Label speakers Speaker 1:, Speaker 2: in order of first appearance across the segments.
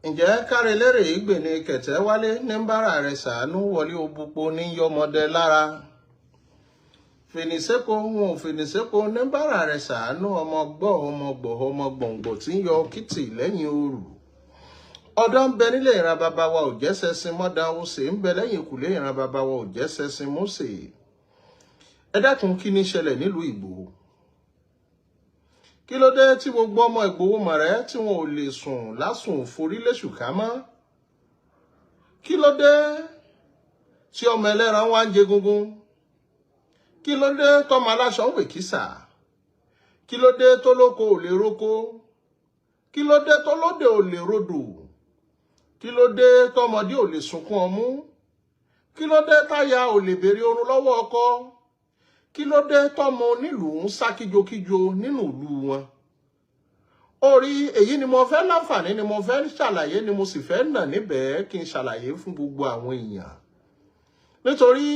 Speaker 1: Ǹjẹ́ kárelérè ìgbè ni kẹ̀tẹ́ wálé ní bára rẹ̀ sàánú wọlé òbúpo ní yọmọdé lára. Fènìsẹ́po wọn ò fènìsẹ́po ní bára rẹ̀ sàánú ọmọ gbọ̀ngbò tí ń yọ kìtì lẹ́yìn òru. Ọ̀dọ́ ń bẹ nílé ìran bàbá wa ò jẹ́ sẹ́sìn mọ́dán ó sì ń bẹ lẹ́yìn ìkùlé ìran bàbá wa ò jẹ́ sẹ́sìn Mósè. Ẹ dákun kí ni ṣẹlẹ̀ nílùú Ìgbòho? Kí ló dé tí gbogbo ọmọ Ìgbòho mọ̀rẹ́ tí wọn ò lè sùn lásùn forí léṣù ká mọ́? Kí ló dé tí ọmọ ẹlẹ́ran wá ń jẹ gungun? Kí ló dé tọmọ aláṣọ ń wèkísà? Kí ló dé tó lóko ò lè roko? Kí ló dé tó lóde ò lè rodò? Kí ló dé tọmọdé ò lè sunkún ọmú? Kí ló dé táyà ò lè béèrè orun lọ́wọ́ ọkọ? Kí ló dé tọmọ onílùú ń sá kíjokíjo nínú ìlú wọn? Orí èyí ni mo fẹ́ láǹfààní ni mo fẹ́ ṣàlàyé ni mo sì fẹ́ nà níbẹ̀ kí n ṣàlàyé fún gbogbo àwọn èèyàn. Nítorí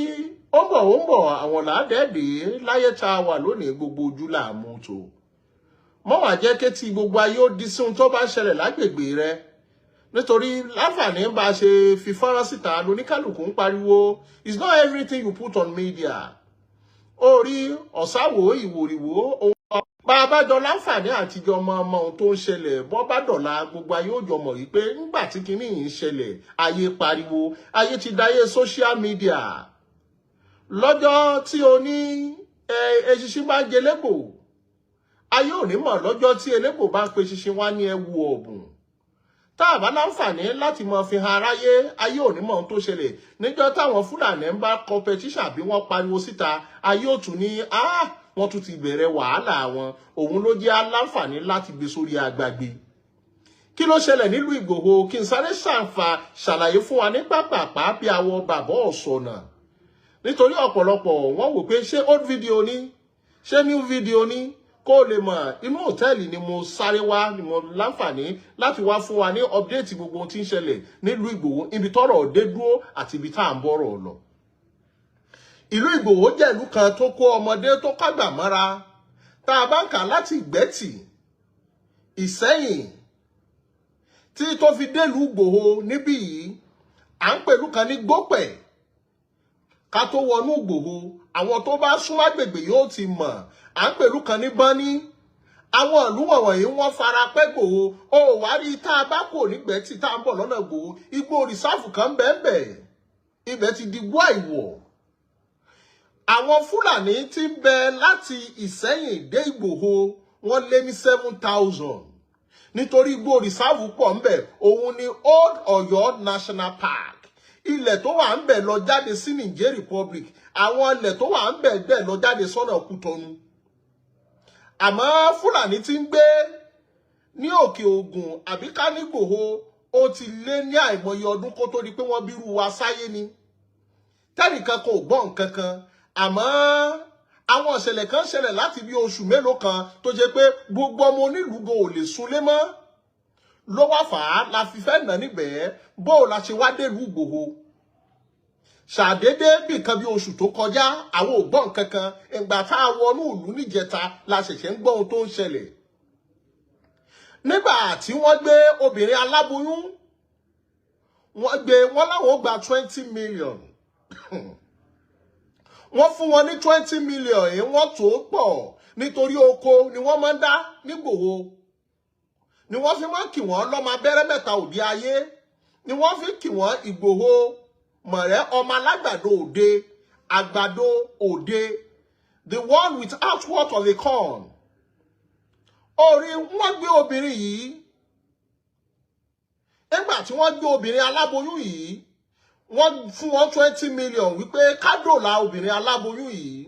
Speaker 1: ó ń bọ̀ àwọn làádẹ́ẹ̀dẹ́ láyé tá a wà lónìí gbogbo ojú làmú tó. Mọ́ wá jẹ́ kétí gbogbo ayé ó di sí ohun tó bá ṣẹlẹ̀ lágbègbè rẹ. Nítorí láǹfààní bá ṣe fi fọ́nrán síta lóníkálùkù ń pariwo, it's not everything you put on media. Orí ọ̀sáwò ìwòrìwò ohun bá bá jọ láǹfààní àtijọ́ ọmọ ohun tó ń ṣẹlẹ̀ bọ́ bá dọ̀la gbogbo ayé ó jọ mọ̀ wípé ńgbà tí kinní yìí ń ṣẹlẹ̀ ayé pariwo ayé ti dáyé social media. Lọ́jọ́ tí o ní eṣinṣin bá ń jẹ lébò ayé ò ní mọ̀ lọ́jọ́ tí elébò bá ń pe ṣinṣin wá ní ẹwu ọ̀bùn. Tá a bá láǹfààní láti mọ fi hàn aráyé ayé ò ní mọ̀ ohun tó ṣẹlẹ̀ níjọ́ táwọn Fulani ń bá competition bí wọ́n pariwo síta ayé ò tún ní wọ́n tún ti bẹ̀rẹ̀ wàhálà wọn òun ló jẹ́ aláǹfààní láti gbé sórí agbágbé. Kí ló ṣẹlẹ̀ nílùú Ìgbòho kí n sáré ṣàlàyé fún wa ní pápápá bí àwọn bàbá ọ̀sọ̀nà. Nítorí ọ̀pọ̀lọpọ̀ wọ́n wò pé ṣé old video ni ṣé new video ni kó lè mọ̀ inú hòtẹ́ẹ̀lì ni mo sáré wá ni mo láǹfààní láti wá fún wa ní update gbogbo ohun tí ń ṣẹlẹ̀ nílùú Ìgbòho ibi tọ́rọ̀ dé dúró àti ibi tá à ń bọ̀rọ̀ lọ. Ìlú Ìgbòho jẹ́ ìlú kan tó kó ọmọdé tó kágbà mọ́ra tá a bá ń kà láti Ìgbẹ́tì Ìsẹ́yìn tí tó fi délùú Ìgbòho níbí yìí à ń pèlú kan ní Gbópẹ̀ ká tó wọnú Ìgbòho àwọn tó bá súnmọ́ agbègbè yóò ti mọ̀ à ń pèlú kan ní Bọ́ní àwọn ìlú wọ̀nyí wọ́n fara pẹ́ Ìgbòho ó wá rí tá a bá kò nígbẹ́tì tá a ń bọ̀ lọ́nà Ìgbòho igbó rìsáàfù kan bẹ́ẹ̀ ibẹ̀ ti di gbó àìwọ̀. Àwọn Fulani tí ń bẹ láti Ìsẹ́yìn dé Ìgbòho wọ́n lé ní 7,000 nítorí igbó rìsáàfù pọ̀ ń bẹ òun ni Old Ọ̀yọ́ National Park ilẹ̀ tó wà ń bẹ lọ jáde sí Niger Republic àwọn ilẹ̀ tó wà ń bẹ bẹ́ẹ̀ lọ jáde sọ́nà Kútọ́nù. Àmọ́ Fulani tí ń gbé ní Òkè Ògùn àbí ká ní Ìgbòho ó ti lé ní àìmọye ọdún kó tó di pé wọ́n bírú wa sáyé ni tẹ́nìkan kò gbọ́ nǹkan kan. Àmọ́ àwọn ìṣẹ̀lẹ̀ kan ṣẹlẹ̀ láti bí oṣù mélòó kan tó jẹ́ pé gbogbo ọmọ onílùú gan ò lè súnlé mọ́ ló wá fà á la fi fẹ́ nà níbẹ̀ bó la ṣe wá délùú Ìgbòho. Ṣàdédé bí nǹkan bí oṣù tó kọjá àwọn ò gbọ́ nǹkan kan ìgbà tá a wọnú ìlú níjẹta la ṣẹ̀ṣẹ̀ ń gbọ́ ohun tó ń ṣẹlẹ̀. Nígbà tí wọ́n gbé obìnrin aláboyún wọ́n láwọn gba 20 million wọ́n fún wọn ní 20 million yìí wọ́n tó pọ̀ nítorí oko ni wọ́n máa ń dá nígbòho ni wọ́n fi máa ń kì wọ́n lọ́mọ abẹ́rẹ́ mẹ́ta òde ayé ni wọ́n fi kì wọ́n Ìgbòho mọ̀rẹ́ ọmọ alágbàdo òde àgbàdo òde the one without what of a corn. Orí wọ́n gbé obìnrin yìí nígbà tí wọ́n gbé obìnrin aláboyún yìí wọ́n fún wọn 20 million wípé kádòlà obìnrin aláboyún yìí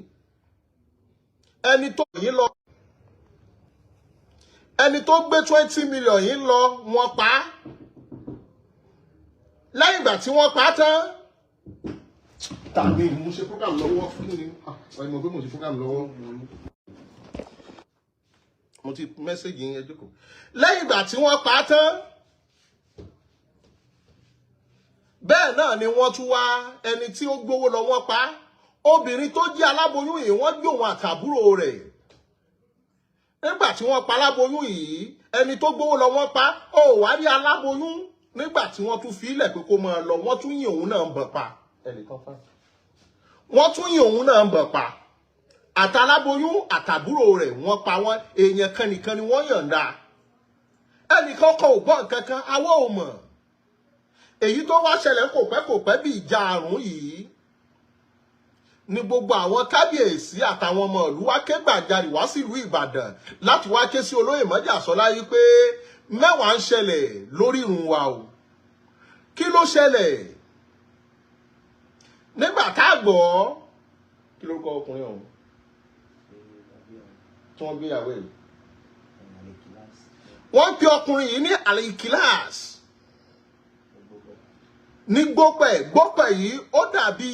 Speaker 1: ẹni tó gbé 20 million yìí lọ wọ́n pa á lẹ́yìn ìgbà tí wọ́n pa á tán tàbí mo ṣe program lọ́wọ́ fún mi mo gbé mo ṣe program lọ́wọ́ mo ti mẹ́sẹ̀gì yín ẹ jókòó lẹ́yìn ìgbà tí wọ́n pa á tán bẹ́ẹ̀ náà ni wọ́n tún wá ẹni tí ó gbówó lọ wọ́n pa obìnrin tó jí aláboyún yìí wọ́n gbé òun àtàbúrò rẹ̀ nígbà tí wọ́n pa aláboyún yìí ẹni tó gbówó lọ wọ́n pa ó wá rí aláboyún nígbà tí wọ́n tún fi ilẹ̀ pé kó máa lọ wọ́n tún yìn òun náà ń bọ̀ pa wọ́n tún yìn òun náà ń bọ̀ pa àtàláboyún àtàbúrò rẹ̀ wọ́n pa wọ́n èèyàn kan nìkan ni wọ́n yọ̀ǹda ẹnìkan kan ò gbọ́ nǹkan kan awọ́ ò mọ̀ èyí tó wá ṣẹlẹ̀ kò pẹ́ bí ìjà àrùn yìí ni gbogbo àwọn kábíyèsí àtàwọn ọmọ ìlú wá ké gbàjarì wá sílùú Ìbàdàn láti wá ké sí olóyè Meji Àsọlá yìí pé mẹ́wàá ń ṣẹlẹ̀ lórí ìrun wa o kí ló ṣẹlẹ̀ nígbà tá a gbọ́ kí ló kọ ọkùnrin ọ̀hún tí wọ́n gbé ìyàwó ẹ̀ wọ́n pe ọkùnrin yìí ní alikilas ní gbọ́pẹ̀ yìí ó dàbí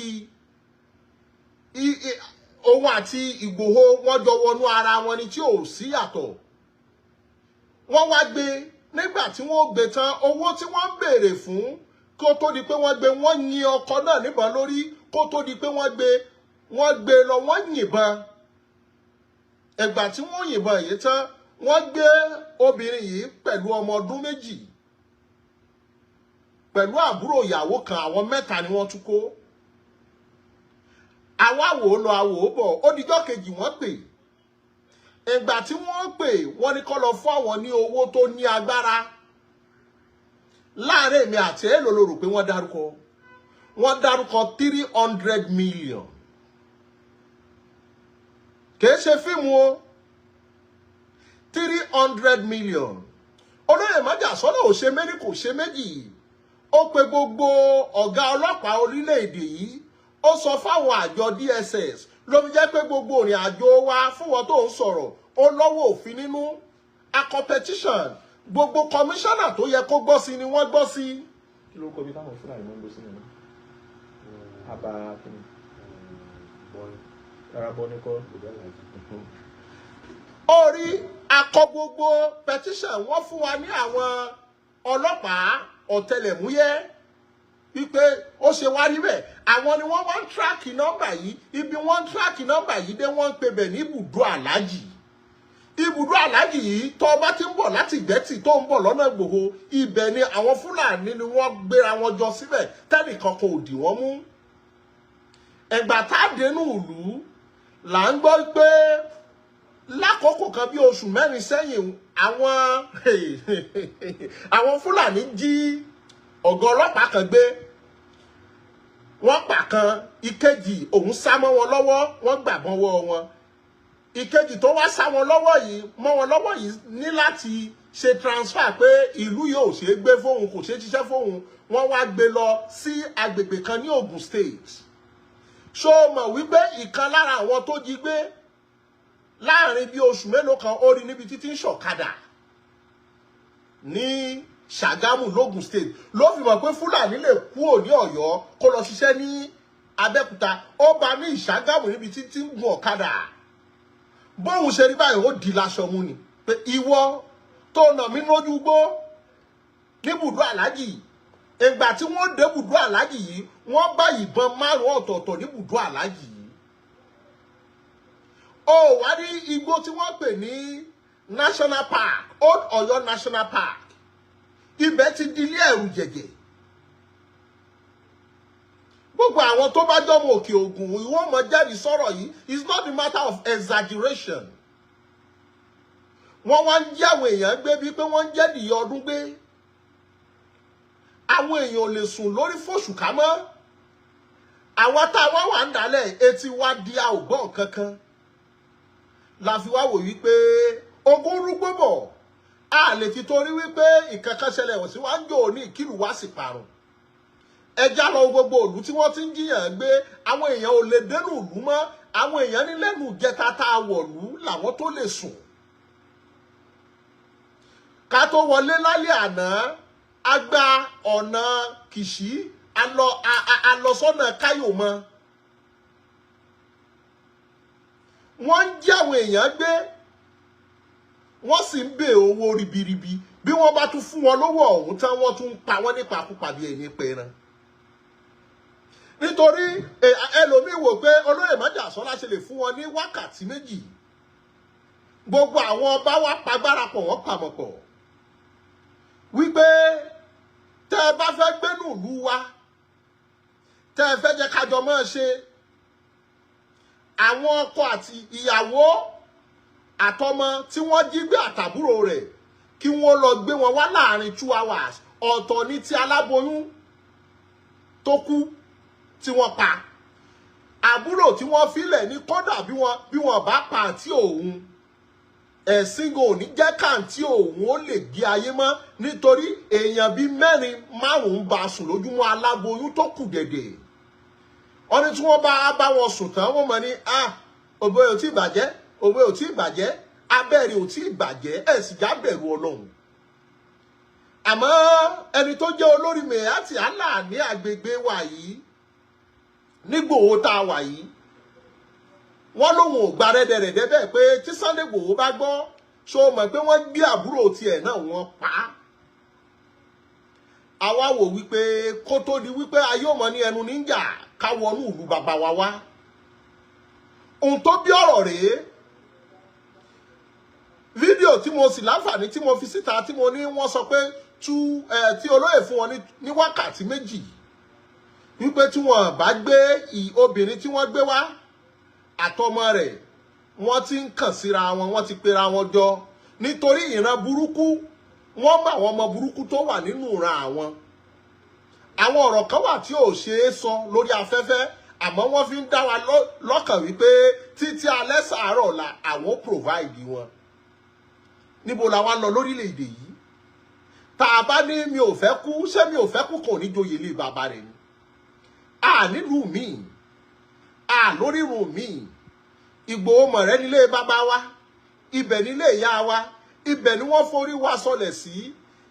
Speaker 1: òun àti Igboho wọ́n jọ wọnú ara wọn ni tí ò sí yàtọ̀ wọ́n wá gbé nígbà tí wọ́n gbé tán owó tí wọ́n ń béèrè fún kó tó di pé wọ́n gbé wọ́n yin ọkọ náà níbọn lórí kó tó di pé wọ́n gbé lọ wọ́n yìnbọn ẹgbà tí wọ́n yìnbọn yìí tán wọ́n gbé obìnrin yìí pẹ̀lú ọmọ ọdún 2 pẹ̀lú àbúrò ìyàwó kan àwọn 3 ni wọ́n tún kó àwa wò lọ àwò bọ̀ ó dijọ́ kejì wọ́n pè ìgbà tí wọ́n pè wọ́n ní kó lọ fún àwọn ní owó tó ní agbára láàrin èmi àti èlò ló rò pé wọ́n dárúkọ 300 million kìí ṣe fíìmù o 300 million olóyè Meji Àsọlá ò ṣe méjì kò ṣe méjì ó pe gbogbo ọ̀gá ọlọ́pàá orílẹ̀-èdè yìí ó sọ fáwọn àjọ DSS ló fi jẹ́ pé gbogbo ìrìn àjò wa fún wọn tó ń sọ̀rọ̀ ó lọ́wọ́ òfin nínú a competition gbogbo kọmíṣánná tó yẹ kó gbọ́ sí ni wọ́n gbọ́ sí. kí ló kọ bí táwọn Fúlàní mọ́ ń gbọ́ sí nínú àbá kìnnì rárá bọ́ ní kọ́ orí akọ gbogbo petition wọ́n fún wa ní àwọn ọlọ́pàá ọ̀tẹlẹ̀múyẹ́ wípé ó ṣe wá níbẹ̀ àwọn ni wọ́n wá ń tíráàkì nọ́mbà yìí ibi wọ́n ń tíráàkì nọ́mbà yìí dé wọ́n ń pe bẹ̀ ní ibùdó aláàjì yìí tó bá ti ń bọ̀ láti Ìgbẹ́tì tó ń bọ̀ lọ́nà Ìgbòho ibẹ̀ ni àwọn Fúlàní ni wọ́n gbéra wọn jọ síbẹ̀ tẹ́nìkan kò dì wọ́n mú ẹ̀gbà tá a dénú ìlú là ń gbọ́ pé lákòókò kan bí oṣù 4 sẹ́yìn àwọn Fúlàní jí ọ̀gá ọlọ́pàá kan gbé wọ́n pa kan ìkejì òun sá mọ́ wọn lọ́wọ́ wọ́n gbàbọn wọ́ wọn ìkejì tó wá sá wọn lọ́wọ́ yìí ní láti ṣe transfer pé ìlú yóò ṣe é gbé fóun kò ṣe é ṣiṣẹ́ fóun wọ́n wá gbé lọ sí agbègbè kan ní Ogun State ṣó mọ̀ wípé ìkan lára àwọn tó jí gbé láàrin bí oṣù mélòó kan ó rí níbi títí ń ṣọ̀kadà ní Ṣàgámù lógun State ló fi mọ̀ pé Fúlàní lè kúrò ní Ọ̀yọ́ kó lọ ṣiṣẹ́ ní Abẹ́òkúta ó bá ní Ìṣàgámù níbi títí ń gun ọ̀kadà bóun ṣe rí báyìí ó di láṣọ mú ni pé ìwọ tó nà mí lójú gbó ní bùdó aláàjì ìgbà tí wọ́n dé bùdó aláàjì yìí wọ́n bá ìbọn 5 ọ̀tọ̀ọ̀tọ̀ ní bùdó aláàjì yìí ó wá ní igbó tí wọ́n pè ní National Park Old Ọ̀yọ́ National Park ibẹ̀ ti di ilé ẹ̀rù jẹ̀jẹ̀ gbogbo àwọn tó bá jọmọ Òkè Ògùn ìwọ́n mọ̀ jẹ́rìí sọ̀rọ̀ yìí it's not a matter of exaggeration wọ́n wá ń jẹ́ àwọn èèyàn gbé bíi pé wọ́n ń jẹ́ dìyẹ ọdún gbé àwọn èèyàn ò lè sùn lórí fòṣùká mọ́ àwọn táwọn wà ń dálẹ̀ etí wá di àògbọ́n kankan la fi wá wò wípé ogun rúgbó bọ̀ a lè ti torí wípé ìkankan ṣẹlẹ̀ wọ̀ sí wá ń jò ní ìkìlù wá sì parun ẹja lọ gbogbo ìlú tí wọ́n ti ń jiyàn gbé àwọn èèyàn ò lè dénú ìlú mọ́ àwọn èèyàn ní lẹ́nu jẹta tá a wọ̀lú làwọn tó lè sùn ká tó wọlé lálẹ́ àná a gba ọ̀nà Kìṣí a lọ sọ́nà Káyọ̀mọ́ wọ́n ń jí àwọn èèyàn gbé wọ́n sì ń bè owó ribiribi bí wọ́n bá tún fún wọn lówó ọ̀hún tán wọ́n tún pa wọ́n nípa púpàdé ẹni pẹran nítorí ẹlòmíì wò pé olóyè Meji Àsọlá ṣe lè fún wọn ní wákàtí 2 gbogbo àwọn ọba wa pagbára pọ̀ wọ́n pàmọ̀ pọ̀ wípé tẹ́ fẹ́ gbénú ìlú wa tẹ́ fẹ́ jẹ́ kájọ máa ṣe àwọn ọkọ àti ìyàwó àtọmọ tí wọ́n jí gbé àtàbúrò rẹ̀ kí wọ́n lọ gbé wọn wá láàrin 2 hours ọ̀tọ̀ ní ti aláboyún tó kú tí wọ́n pa àbúrò tí wọ́n filẹ̀ ní kódà bí wọ́n bá pa àti òun ẹ̀sìn go ní jẹ́ kàǹtí òun ó lè gbé ayé mọ́ nítorí èèyàn bíi 4-5 bá sùn lójúmọ́ aláboyún tó kù dẹ̀dẹ̀ wọ́n ní tí wọ́n bá wọn sùn tán wọ́n mọ̀ ní òbí ò tí ì bàjẹ́ òbí ò tí ì bàjẹ́ abẹ́rẹ́ ò tí ì bàjẹ́ ẹ̀ sì já bẹ̀rù Ọlọ́run àmọ́ ẹni tó jẹ́ olórí Mẹ̀yàtì Allah ní agbègbè wa yìí nígbòho tá a wà yìí wọ́n lóun ò gba rẹ́dẹ̀rẹ̀dẹ́ bẹ́ẹ̀ pé tí Sunday Igboho bá gbọ́ ṣó mọ̀ pé wọ́n gbé àbúrò tiẹ̀ náà wọ́n pa á àwa wò wípé kó tó di wípé ayé ọmọ ní ẹnu níjà ká wọnú ìlú bàbá wa wá ohun tó bí ọ̀rọ̀ rèé fídíò tí mo sì láǹfààní tí mo fi síta tí mo ní wọ́n sọ pé tí olóyè fún wọn ní wákàtí méjì wípé tí wọ́n bá gbé obìnrin tí wọ́n gbé wá àtọmọ rẹ̀ wọ́n ti ń kàn síra wọn wọ́n ti pera wọn jọ nítorí ìran burúkú wọ́n mọ àwọn ọmọ burúkú tó wà nínú ìran àwọn ọ̀rọ̀ kan wà tí ò ṣe é sọ lórí afẹ́fẹ́ àmọ́ wọ́n fi ń dá wa lọ́kàn wípé títí alẹ́ sàárọ̀ la àwọn provide wọn níbo la wá lọ lórílẹ̀-èdè yìí tá a bá ní mi ò fẹ́ kú ṣé mi ò fẹ́ kú kò ní joyè lé bàbá rẹ̀ ni nílùú míì lórírun míì Ìgbòho mọ̀rẹ́ nílé bàbá wa ibẹ̀ nílé ìyá wa ibẹ̀ ni wọ́n forí wa sọlẹ̀ sí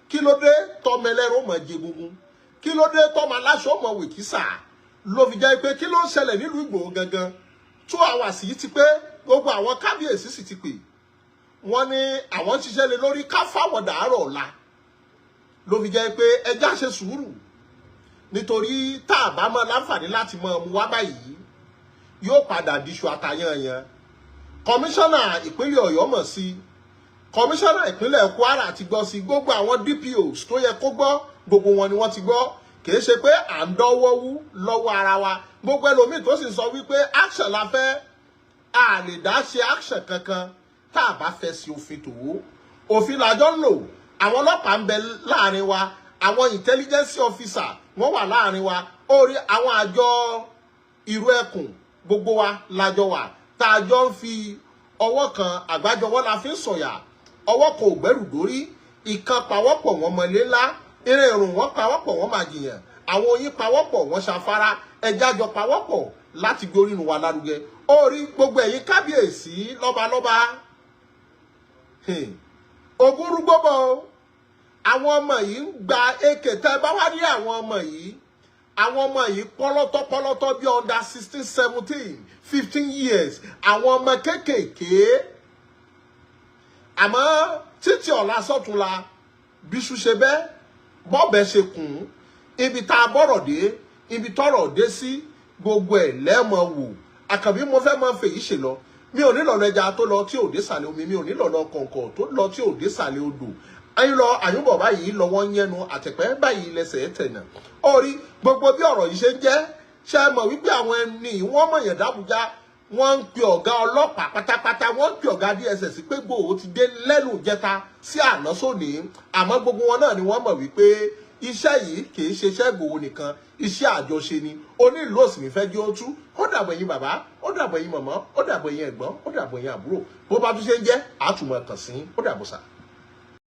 Speaker 1: kí ló dé tọmọ ẹlẹ́rọ mọ̀ jẹgungun kí ló dé tọmọ aláṣọ mọ̀ wèkísà ló fi jẹ́ pé kí ló ń ṣẹlẹ̀ nílùú Ìgbòho gangan 2 hours yìí ti pé gbogbo àwọn kábíyèsí sì ti pè wọ́n ní àwọn ń ṣiṣẹ́ lé lórí ká fáwọn dàárọ̀ ọ̀la ló fi jẹ́ pé ẹjá ṣe sùúrù nítorí tá a bá mọ láǹfààní láti mọ ọmú wá báyìí yóò padà diṣu àtàyànyàn kọmíṣánná ìpínlẹ̀ Ọ̀yọ́ mọ̀ sí kọmíṣánná ìpínlẹ̀ Kwara ti gbọ́ sí gbogbo àwọn DPOs tó yẹ kó gbọ́ gbogbo wọn ni wọ́n ti gbọ́ kìí ṣe pé à ń dọ́wọ́ wú lọ́wọ́ ara wa gbogbo ẹlòmíì tó sì sọ wípé action la fẹ́ a lè dá ṣe action kankan tá a bá fẹ́ sí òfin tòwó òfin làjọ ń lò àwọn ọlọ́pàá ń bẹ láàrin wa àwọn intelligence officer wọ́n wà láàrin wa orí àwọn àjọ ìrú ẹkùn gbogbo wa lájọ wà tá a jọ ń fi ọwọ́ kan àgbájọwọ́ la fi ń sọ̀yà ọwọ́ kan ò gbẹ́rù dórí ìkan pawọ́pọ̀ wọn mọ̀lé ńlá eré ìrùn wọn pawọ́pọ̀ wọn máa jìyàn àwọn oyin pawọ́pọ̀ wọn ṣàfárá ẹja jọ pawọ́pọ̀ láti gbé orírun wa lárugẹ orí gbogbo ẹ̀yin kábíyèsí lọ́balọ́ba ogun rúgbọ́bọ̀ àwọn ọmọ yìí ń gba èkè tẹ́ bá wá rí àwọn ọmọ yìí pọ́lọ́tọ́ bí under 16 17 15 years àwọn ọmọ kéékèèké àmọ́ títí ọ̀la sọ́túnla bíṣu ṣe bẹ́ẹ̀ bọ́ọ̀bẹ ṣe kùn ibi tá a bọ̀rọ̀ dé ibi tọ́rọ̀ dé sí gbogbo ẹ̀ lẹ́mọ̀ wò àkànbí mo fẹ́ máa fèyí ṣe lọ mi ò nílò ẹja tó lọ tí ò dé sàlẹ̀ omi mi ò nílò kọ̀ǹkọ̀ tó lọ tí ò dé sàlẹ̀ odò ayé lọ àyùbọ̀ báyìí lọ́wọ́ yẹnu àtẹ̀pẹ́ báyìí lẹ́sẹ̀ tẹ̀nà orí gbogbo bí ọ̀rọ̀ yìí ṣe ń jẹ́ ṣe mọ̀ wípé àwọn ẹni wọ́n mọ̀yàn dábùjá wọ́n ń pe ọ̀gá ọlọ́pàá pátápátá wọ́n ń pe ọ̀gá DSS pé Igboho ti dé lẹ́nu jẹta sí àná sóní àmọ́ gbogbo wọn náà ni wọ́n mọ̀ wípé iṣẹ́ yìí kì í ṣe iṣẹ́ Igboho nìkan iṣẹ́ àjọṣe ni onílù òsì ní fẹ́ jẹ́ ó tú ó dàbọ̀ ẹ̀yin bàbá ó dàbọ̀ ẹ̀yin mọ̀mọ́ ó dàbọ̀ ẹ̀yin ẹ̀gbọ́n ó dàbọ̀ ẹ̀yin àbúrò bó bá tún ṣe ń jẹ́ àtúmọ̀ kàn sí ó dàbọ̀ sà.